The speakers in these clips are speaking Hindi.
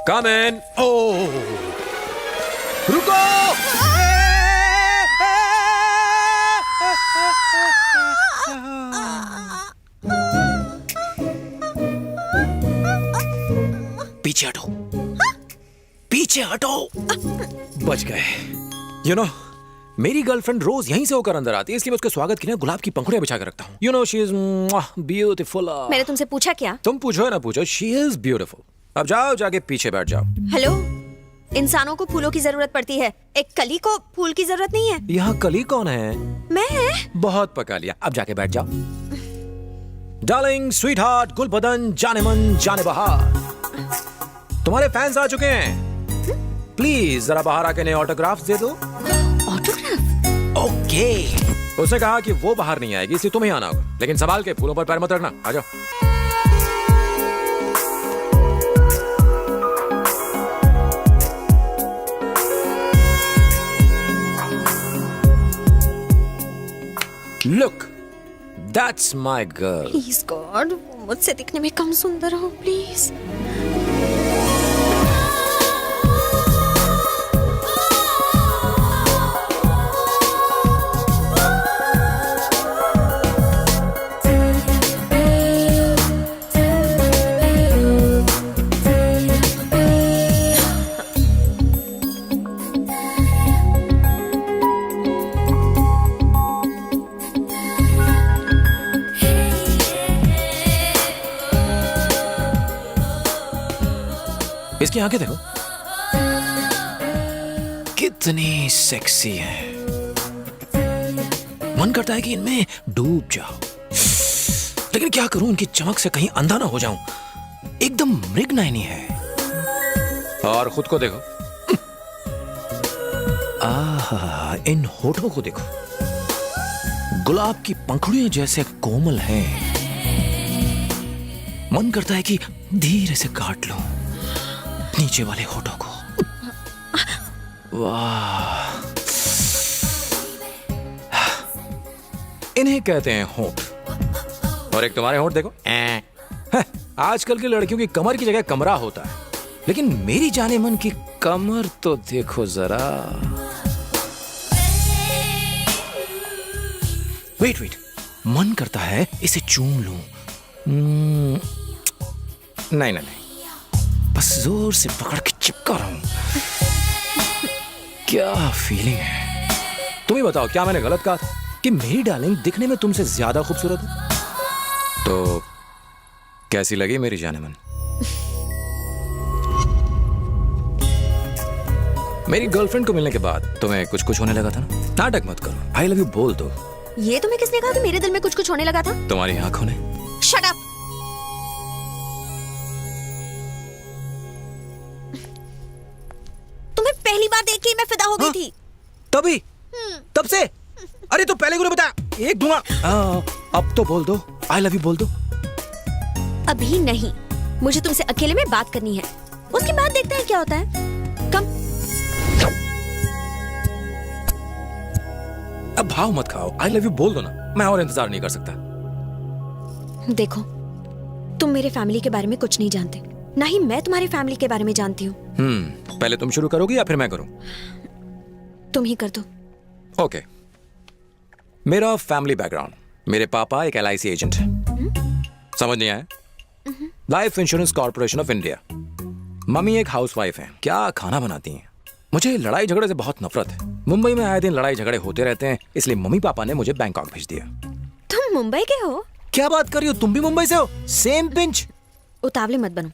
कम इन। ओह, रुको। पीछे हटो, पीछे हटो। बच गए। यू नो, मेरी गर्लफ्रेंड रोज यहीं से होकर अंदर आती है, इसलिए मैं उसके स्वागत के लिए गुलाब की पंखुड़ियां बिछा कर रखता हूँ। You know, she is beautiful. मैंने तुमसे पूछा क्या? तुम पूछो या ना पूछो, शी इज ब्यूटीफुल। अब जाओ, जाके पीछे बैठ जाओ। हेलो, इंसानों को फूलों की जरूरत पड़ती है, एक कली को फूल की जरूरत नहीं है। यहाँ कली कौन है? मैं। बहुत पका लिया, अब जाके बैठ जाओ। डार्लिंग, स्वीट हार्ट, गुल बदन, जाने मन जाने बहार, तुम्हारे फैंस आ चुके हैं। प्लीज जरा बाहर आके नए ऑटोग्राफ्स दे दो। ऑटोग्राफ? ओके। उसने कहा कि वो बाहर नहीं आएगी, इसलिए तुम्हें आना होगा, लेकिन संभाल के, फूलों पर पैर मत रखना। आ जाओ। Look, that's my girl. Please God, मुझसे दिखने में कम सुंदर हो प्लीज। इसकी आंखें देखो, कितनी सेक्सी है। मन करता है कि इनमें डूब जाओ, लेकिन क्या करूं, इनकी चमक से कहीं अंधा ना हो जाऊं। एकदम मृगनयनी है। और खुद को देखो, आहा, इन होठों को देखो, गुलाब की पंखुड़ियां जैसे कोमल हैं। मन करता है कि धीरे से काट लो नीचे वाले होठों को। वाह, इन्हें कहते हैं होठ। और एक तुम्हारे होठ देखो। आजकल की लड़कियों की कमर की जगह कमरा होता है, लेकिन मेरी जाने मन की कमर तो देखो जरा। वेट वेट, मन करता है इसे चूम लूं। नहीं नहीं नहीं, बस जोर से पकड़ के चिपका रहा हूं। क्या फीलिंग है। तुम ही बताओ, क्या मैंने गलत कहा था कि मेरी डार्लिंग दिखने में तुमसे ज्यादा खूबसूरत है? तो कैसी लगी मेरी जाने मन? मेरी गर्लफ्रेंड को मिलने के बाद तुम्हें कुछ कुछ होने लगा था ना? नाटक मत करो, आई लव यू बोल दो। ये तुम्हें किसने कहा कि मेरे दिल में कुछ कुछ होने लगा था? तुम्हारी आंखों ने। Shut up. तुम्हें पहली बार देख के मैं फिदा हो गई थी। तभी? तब से? अरे तो पहले क्यों नहीं बताया? एक दूंगा। अब तो बोल दो, आई लव यू बोल दो। अभी नहीं, मुझे तुमसे अकेले में बात करनी है, उसके बाद देखते हैं क्या होता है। कम। अब भाव मत खाओ, आई लव यू बोल दो ना, मैं और इंतजार नहीं कर सकता। देखो, तुम मेरे फैमिली के बारे में कुछ नहीं जानते, ना ही मैं तुम्हारी फैमिली के बारे में जानती हूँ। पहले तुम शुरू करोगी या फिर मैं करूं? तुम ही कर दो। ओके। मेरा फैमिली बैकग्राउंड, मेरे पापा एक LIC एजेंट है। समझ नहीं आया? Life insurance corporation of India. Mummy एक हाउसवाइफ है, क्या खाना बनाती हैं। मुझे लड़ाई झगड़े से बहुत नफरत है। मुंबई में आए दिन लड़ाई झगड़े होते रहते हैं, इसलिए मम्मी पापा ने मुझे बैंकॉक भेज दिया। तुम मुंबई के हो? क्या बात कर रही हो, तुम भी मुंबई से हो? Same pinch. उतावले मत बनो।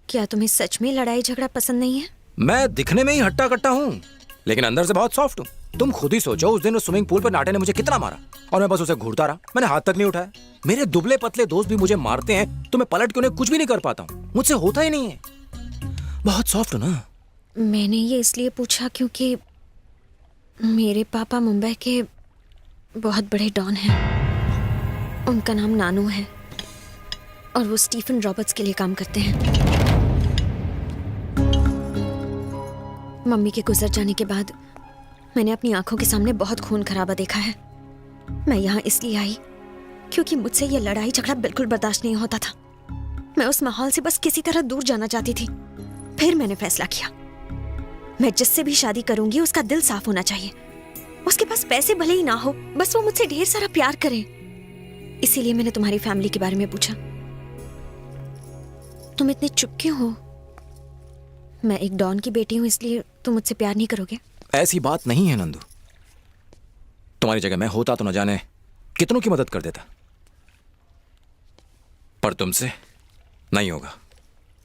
क्या तुम्हें सच में लड़ाई झगड़ा पसंद नहीं है? मैं दिखने में ही हट्टा कट्टा हूँ, लेकिन अंदर से बहुत सॉफ्ट हूँ। तुम खुद ही सोचो, उस दिन उस स्विमिंग पूल पर नाटे ने मुझे कितना मारा और मैं बस उसे घूरता रहा, मैंने हाथ तक नहीं उठाया। मेरे दुबले पतले दोस्त भी मुझे मारते हैं तो मैं पलट के उन्हें कुछ भी नहीं कर पाता हूँ, मुझसे होता ही नहीं है। बहुत सॉफ्ट हो ना। मैंने ये इसलिए पूछा क्योंकि मेरे पापा मुंबई के बहुत बड़े डॉन हैं। उनका नाम नानू है और वो स्टीफन रॉबर्ट्स के लिए काम करते हैं। मम्मी के गुजर जाने के बाद मैंने अपनी आंखों के सामने बहुत खून खराबा देखा है। मैं यहाँ इसलिए आई क्योंकि मुझसे ये लड़ाई झगड़ा बिल्कुल बर्दाश्त नहीं होता था। मैं उस माहौल से बस किसी तरह दूर जाना चाहती थी। फिर मैंने फैसला किया, मैं जिससे भी शादी करूंगी उसका दिल साफ होना चाहिए। उसके पास पैसे भले ही ना हो, बस वो मुझसे ढेर सारा प्यार करे। इसीलिए मैंने तुम्हारी फैमिली के बारे में पूछा। तुम इतने चुप क्यों हो? मैं एक डॉन की बेटी हूं, इसलिए तुम मुझसे प्यार नहीं करोगे? ऐसी बात नहीं है नंदू। तुम्हारी जगह मैं होता तो न जाने कितनों की मदद कर देता, पर तुमसे नहीं होगा।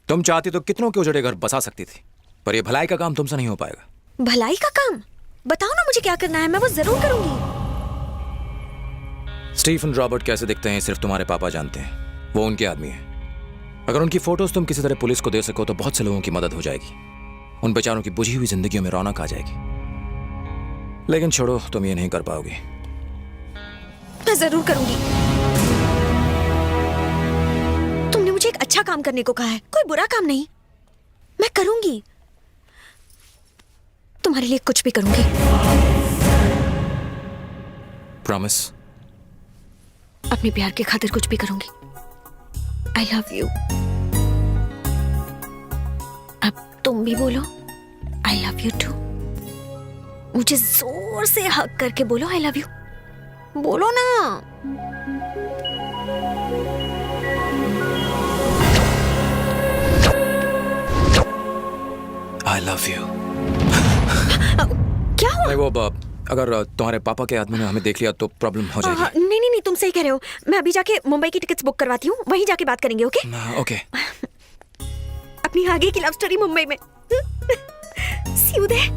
तुम चाहती तो कितनों के उजड़े घर बसा सकती थी, पर यह भलाई का काम तुमसे नहीं हो पाएगा। भलाई का काम? बताओ ना मुझे क्या करना है, मैं वो जरूर करूंगी। स्टीफन रॉबर्ट कैसे दिखते हैं सिर्फ तुम्हारे पापा जानते हैं। वो उनके आदमी हैं। अगर उनकी फोटोज तुम किसी तरह पुलिस को दे सको तो बहुत से लोगों की मदद हो जाएगी। उन बेचारों की बुझी हुई जिंदगियों में रौनक आ जाएगी। लेकिन छोड़ो, तुम ये नहीं कर पाओगी। मैं जरूर करूंगी। तुमने मुझे एक अच्छा काम करने को कहा है, कोई बुरा काम नहीं। मैं करूंगी, तुम्हारे लिए कुछ भी करूंगी। प्रॉमिस? अपने प्यार की खातिर कुछ भी करूंगी। I love you. अब तुम भी बोलो आई लव यू टू। मुझे जोर से हग करके बोलो आई लव यू। बोलो ना। I love you. क्या हुआ? नहीं, वो अगर तुम्हारे पापा के आदमी ने हमें देख लिया तो प्रॉब्लम हो जाएगी। नहीं नहीं नहीं, तुम सही कह रहे हो। मैं अभी जाके मुंबई की टिकट्स बुक करवाती हूँ, वहीं जाके बात करेंगे। Okay okay. अपनी आगे की लव स्टोरी मुंबई में। सी यू देयर।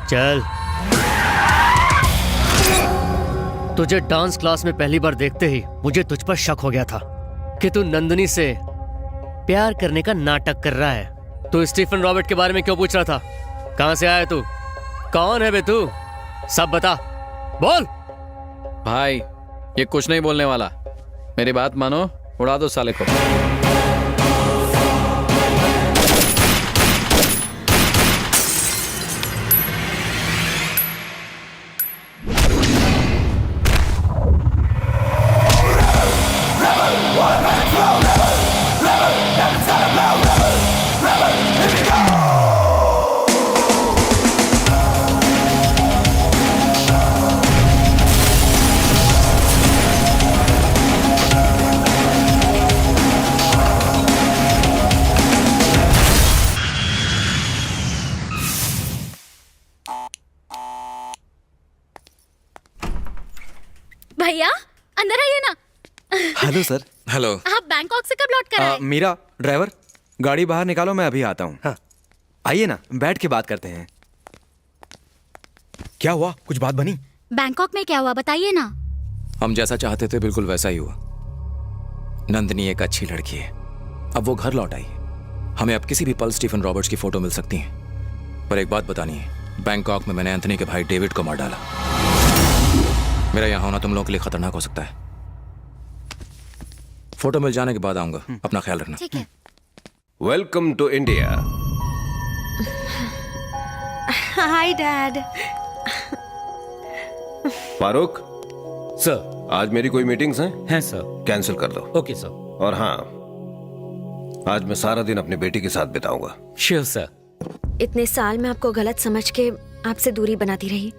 चल। तुझे डांस क्लास में पहली बार देखते ही मुझे तुझ पर शक हो गया था कि तू नंदिनी से प्यार करने का नाटक कर रहा है। तू स्टीफन रॉबर्ट के बारे में क्यों पूछ रहा था? कहां से आया तू? कौन है बे तू? सब बता, बोल। भाई ये कुछ नहीं बोलने वाला, मेरी बात मानो, उड़ा दो साले को। भैया अंदर आइए ना। Hello sir. हेलो। आप बैंकॉक से कब लौट कर आए? मीरा, ड्राइवर गाड़ी बाहर निकालो, मैं अभी आता हूँ। हाँ आइए ना, बैठ के बात करते हैं। क्या हुआ, कुछ बात बनी? बैंकॉक में क्या हुआ बताइए ना। हम जैसा चाहते थे बिल्कुल वैसा ही हुआ। नंदिनी एक अच्छी लड़की है, अब वो घर लौट आई है। हमें अब किसी भी पल स्टीफन रॉबर्ट्स की फोटो मिल सकती है। पर एक बात बतानी है, बैंकॉक में मैंने एंथनी के भाई डेविड को मार डाला। मेरा यहाँ होना तुम लोगों के लिए खतरनाक हो सकता है। फोटो मिल जाने के बाद आऊंगा, अपना ख्याल रखना। ठीक है। Welcome to India. Hi dad. Farooq, sir. आज मेरी कोई मीटिंग्स हैं? सर। कैंसिल कर दो। Okay sir. और हाँ, आज मैं सारा दिन अपनी बेटी के साथ बिताऊंगा। Sure sir. इतने साल में आपको गलत समझ के आपसे दूरी बनाती रही।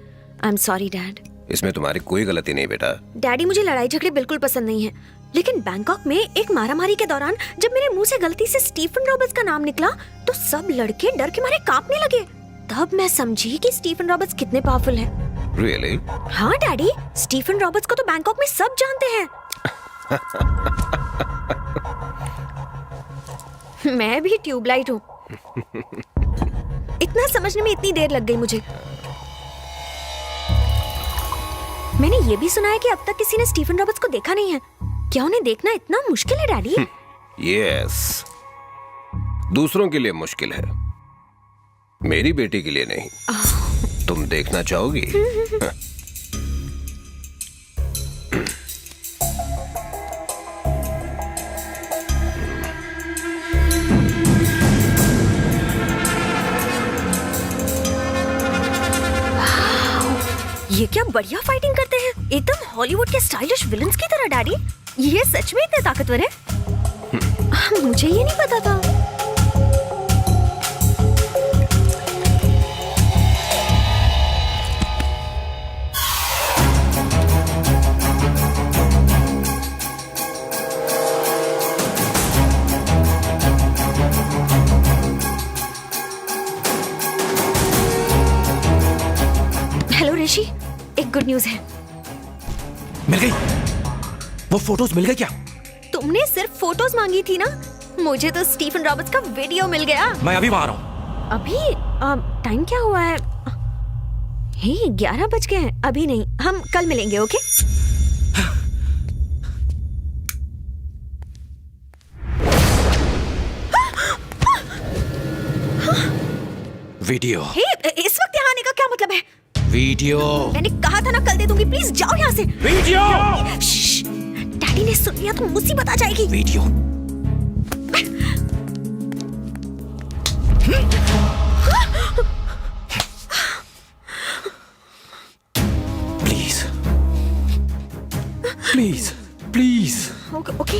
I am sorry dad. इसमें तुम्हारी कोई गलती नहीं बेटा। डैडी, मुझे लड़ाई झगड़े बिल्कुल पसंद नहीं है, लेकिन बैंकॉक में एक मारामारी के दौरान जब मेरे मुंह से गलती से स्टीफन रॉबर्ट्स का नाम निकला तो सब लड़के डर के मारे कांपने लगे। तब मैं समझी कि स्टीफन रॉबर्ट्स कितने पावरफुल हैं। रियली? हाँ डैडी, स्टीफन रॉबर्ट्स को तो बैंकॉक में सब जानते हैं। मैं भी ट्यूबलाइट हूँ। इतना समझने में इतनी देर लग गई मुझे। मैंने ये भी सुना है कि अब तक किसी ने स्टीफन रॉबर्ट्स को देखा नहीं है। क्या उन्हें देखना इतना मुश्किल है डैडी? यस, दूसरों के लिए मुश्किल है, मेरी बेटी के लिए नहीं। तुम देखना चाहोगी? ये क्या बढ़िया फाइटिंग करते हैं, एकदम हॉलीवुड के स्टाइलिश विलन्स की तरह। डैडी, ये सच में इतने ताकतवर है? मुझे ये नहीं पता था। हेलो ऋषि, एक गुड न्यूज है। मिल गई? वो फोटोज मिल गए क्या? तुमने सिर्फ फोटोज मांगी थी ना, मुझे तो स्टीफन रॉबर्ट्स का वीडियो मिल गया। मैं अभी वहां आ रहा हूँ। अभी टाइम क्या हुआ है? हे 11 बज गए हैं। अभी नहीं, हम कल मिलेंगे। ओके? वीडियो। हे, इस वक्त यहाँ आने का क्या मतलब है? वीडियो। मैंने कहा था ना कल दे दूंगी। प्लीज जाओ यहाँ से। वीडियो। श्श्श, डैडी ने सुन लिया तो मुसीबत आ जाएगी। Video. Please please please. Okay